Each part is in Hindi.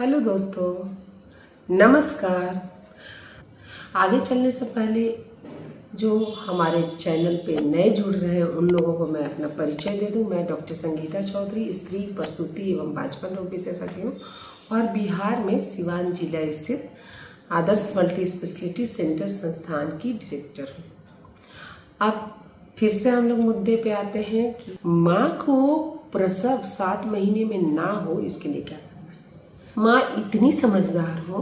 हेलो दोस्तों, नमस्कार। आगे चलने से पहले जो हमारे चैनल पे नए जुड़ रहे हैं उन लोगों को मैं अपना परिचय दे दूं। मैं डॉक्टर संगीता चौधरी, स्त्री प्रसूति एवं बांझपन रोग विशेषज्ञ हूँ और बिहार में सिवान जिला स्थित आदर्श मल्टी स्पेशलिटी सेंटर संस्थान की डायरेक्टर हूँ। अब फिर से हम लोग मुद्दे पे आते हैं कि माँ को प्रसव 7 महीने में ना हो, इसके लिए क्या करना है। माँ इतनी समझदार हो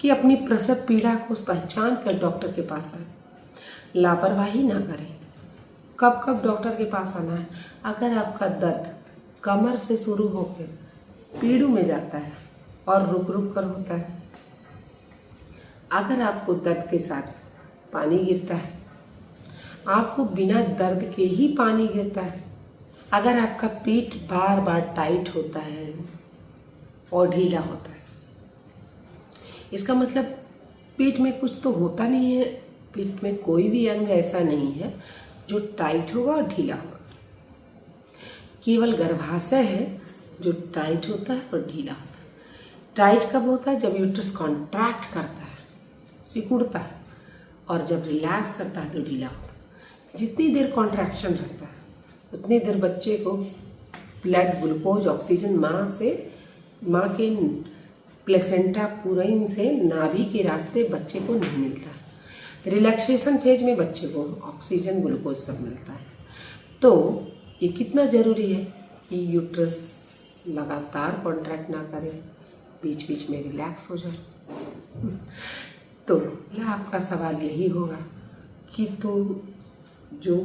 कि अपनी प्रसव पीड़ा को पहचान कर डॉक्टर के पास आए, लापरवाही ना करें। कब कब डॉक्टर के पास आना है? अगर आपका दर्द कमर से शुरू होकर पीढ़ू में जाता है और रुक रुक कर होता है, अगर आपको दर्द के साथ पानी गिरता है, आपको बिना दर्द के ही पानी गिरता है, अगर आपका पेट बार बार टाइट होता है और ढीला होता है, इसका मतलब पेट में कुछ तो होता नहीं है। पेट में कोई भी अंग ऐसा नहीं है जो टाइट होगा और ढीला होगा। केवल गर्भाशय है जो टाइट होता है और ढीला होता है। टाइट कब होता है? जब यूट्रस कॉन्ट्रैक्ट करता है, सिकुड़ता है, और जब रिलैक्स करता है तो ढीला होता है। जितनी देर कॉन्ट्रैक्शन रहता है उतनी देर बच्चे को ब्लड, ग्लूकोज, ऑक्सीजन माँ के प्लेसेंटा पुराइन से नाभि के रास्ते बच्चे को नहीं मिलता है। रिलैक्सेशन फेज में बच्चे को ऑक्सीजन, ग्लूकोज सब मिलता है। तो ये कितना ज़रूरी है कि यूट्रस लगातार कॉन्ट्रैक्ट ना करे, बीच बीच में रिलैक्स हो जाए। तो आपका सवाल यही होगा कि तो जो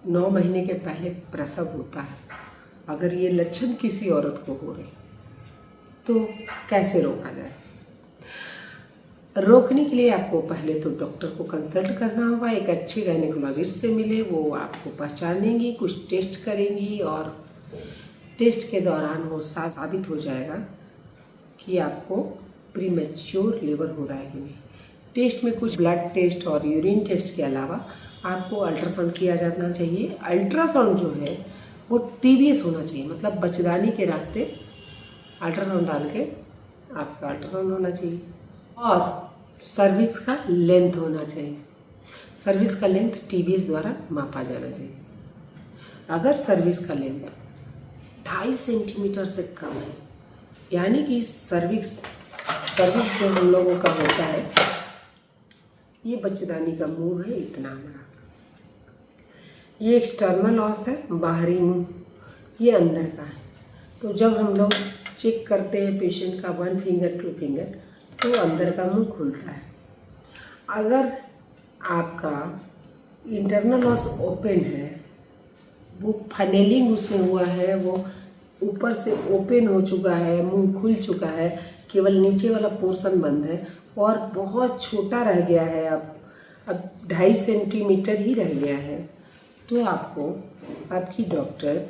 9 महीने के पहले प्रसव होता है, अगर ये लक्षण किसी औरत को हो रहे तो कैसे रोका जाए? रोकने के लिए आपको पहले तो डॉक्टर को कंसल्ट करना होगा। एक अच्छे गायनेकोलॉजिस्ट से मिले, वो आपको पहचानेंगी, कुछ टेस्ट करेंगी और टेस्ट के दौरान वो साबित हो जाएगा कि आपको प्रीमेच्योर लेबर हो रहा है कि नहीं। टेस्ट में कुछ ब्लड टेस्ट और यूरिन टेस्ट के अलावा आपको अल्ट्रासाउंड किया जाना चाहिए। अल्ट्रासाउंड जो है वो टीवीएस होना चाहिए, मतलब बच्चेदानी के रास्ते अल्ट्रासाउंड डाल के आपका अल्ट्रासाउंड होना चाहिए। और सर्विक्स का लेंथ होना चाहिए। सर्विक्स का लेंथ टीवीएस द्वारा मापा जाना चाहिए। अगर सर्विक्स का लेंथ 2.5 सेंटीमीटर से कम है, यानी कि सर्विक्स जो हम लोगों का होता है, ये बच्चेदानी का मुंह है इतना बड़ा, ये एक्सटर्नल ऑस है, बाहरी मुंह, ये अंदर का है। तो जब हम लोग चेक करते हैं पेशेंट का 1 फिंगर 2 फिंगर, तो अंदर का मुंह खुलता है। अगर आपका इंटरनल ऑस ओपन है, वो फनेलिंग उसमें हुआ है, वो ऊपर से ओपन हो चुका है, मुंह खुल चुका है, केवल नीचे वाला पोर्शन बंद है और बहुत छोटा रह गया है, अब 2.5 सेंटीमीटर ही रह गया है, तो आपको आपकी डॉक्टर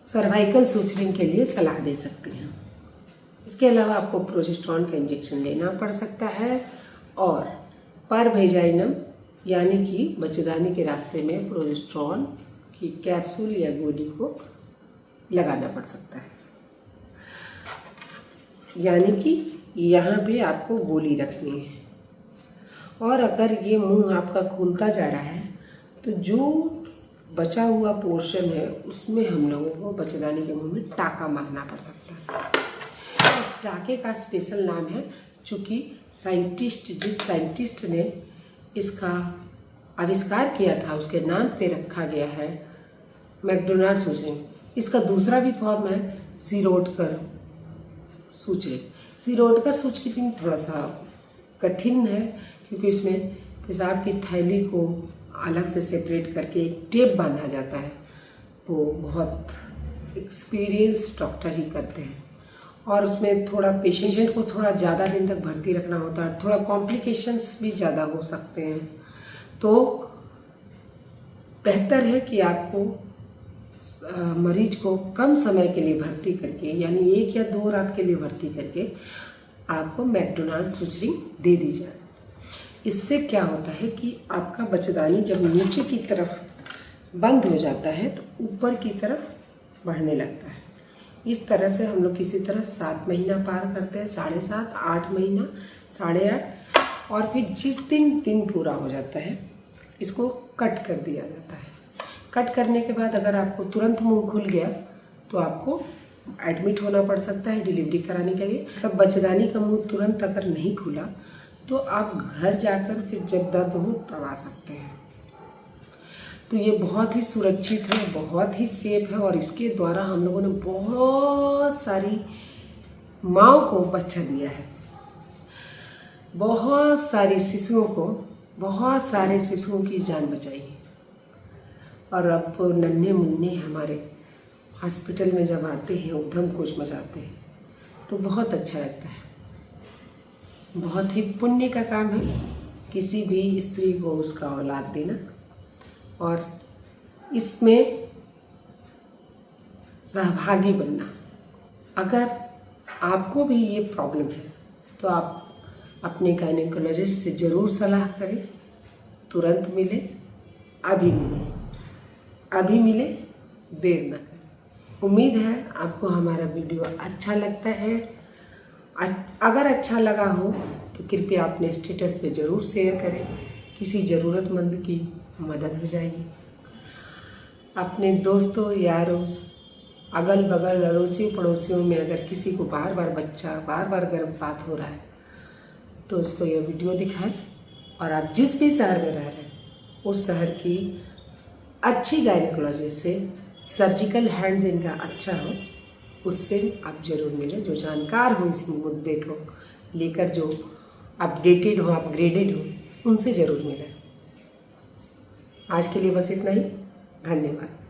सर्वाइकल सूचरिंग के लिए सलाह दे सकती हैं। इसके अलावा आपको प्रोजेस्टेरॉन का इंजेक्शन लेना पड़ सकता है और परवेजाइनम यानी कि बच्चेदानी के रास्ते में प्रोजेस्टेरॉन की कैप्सूल या गोली को लगाना पड़ सकता है, यानी कि यहाँ पे आपको गोली रखनी है। और अगर ये मुंह आपका खुलता जा रहा है तो जो बचा हुआ पोर्शन है उसमें हम लोगों को बच्चेदानी के मुंह में टाका मारना पड़ सकता है। इस टाके का स्पेशल नाम है, चूँकि जिस साइंटिस्ट ने इसका आविष्कार किया था उसके नाम पे रखा गया है मैकडोनाल्ड सूचरिंग। इसका दूसरा भी फॉर्म है सीरोडकर सूचरिंग। सीरोडकर सूचरिंग थोड़ा सा कठिन है क्योंकि इसमें पेशाब की थैली को अलग से सेपरेट करके एक टेप बांधा जाता है। वो बहुत एक्सपीरियंस डॉक्टर ही करते हैं और उसमें थोड़ा पेशेंट को थोड़ा ज़्यादा दिन तक भर्ती रखना होता है, थोड़ा कॉम्प्लिकेशंस भी ज़्यादा हो सकते हैं। तो बेहतर है कि आपको मरीज को कम समय के लिए भर्ती करके, यानी 1 या 2 रात के लिए भर्ती करके आपको मैकडोनाल्ड सूचरिंग दे दी जाए। इससे क्या होता है कि आपका बच्चेदानी जब नीचे की तरफ बंद हो जाता है तो ऊपर की तरफ बढ़ने लगता है। इस तरह से हम लोग किसी तरह 7 महीना पार करते हैं, 7.5 8 महीना, 8.5, और फिर जिस दिन पूरा हो जाता है इसको कट कर दिया जाता है। कट करने के बाद अगर आपको तुरंत मुंह खुल गया तो आपको एडमिट होना पड़ सकता है डिलीवरी कराने के लिए। मतलब बच्चेदानी का मुंह तुरंत अगर नहीं खुला तो आप घर जाकर फिर जब दर्द हो तब आ सकते हैं। तो ये बहुत ही सुरक्षित है, बहुत ही सेफ है, और इसके द्वारा हम लोगों ने बहुत सारी माँओं को बच्चा दिया है, बहुत सारी शिशुओं को, बहुत सारे शिशुओं की जान बचाई है। और अब नन्हे मुन्ने हमारे हॉस्पिटल में जब आते हैं, उधम कुछ मचाते हैं, तो बहुत अच्छा लगता है। बहुत ही पुण्य का काम है किसी भी स्त्री को उसका औलाद देना, और इसमें सहभागी बनना। अगर आपको भी ये प्रॉब्लम है तो आप अपने गायनेकोलॉजिस्ट से ज़रूर सलाह करें। तुरंत मिले, अभी मिले, अभी मिले, देर न करें। उम्मीद है आपको हमारा वीडियो अच्छा लगता है। अगर अच्छा लगा हो तो कृपया अपने स्टेटस पे ज़रूर शेयर करें, किसी ज़रूरतमंद की मदद हो जाएगी। अपने दोस्तों, यारों, अगल बगल, अड़ोसियों पड़ोसियों में अगर किसी को बार बार गर्भपात हो रहा है तो उसको यह वीडियो दिखाएं, और आप जिस भी शहर में रह रहे हैं उस शहर की अच्छी गायनेकोलॉजिस्ट से, सर्जिकल हैंड जिनका अच्छा हो, उससे आप ज़रूर मिलें, जो जानकार हो इस मुद्दे को लेकर, जो अपडेटेड हो, अपग्रेडेड हो, उनसे ज़रूर मिलें। आज के लिए बस इतना ही। धन्यवाद।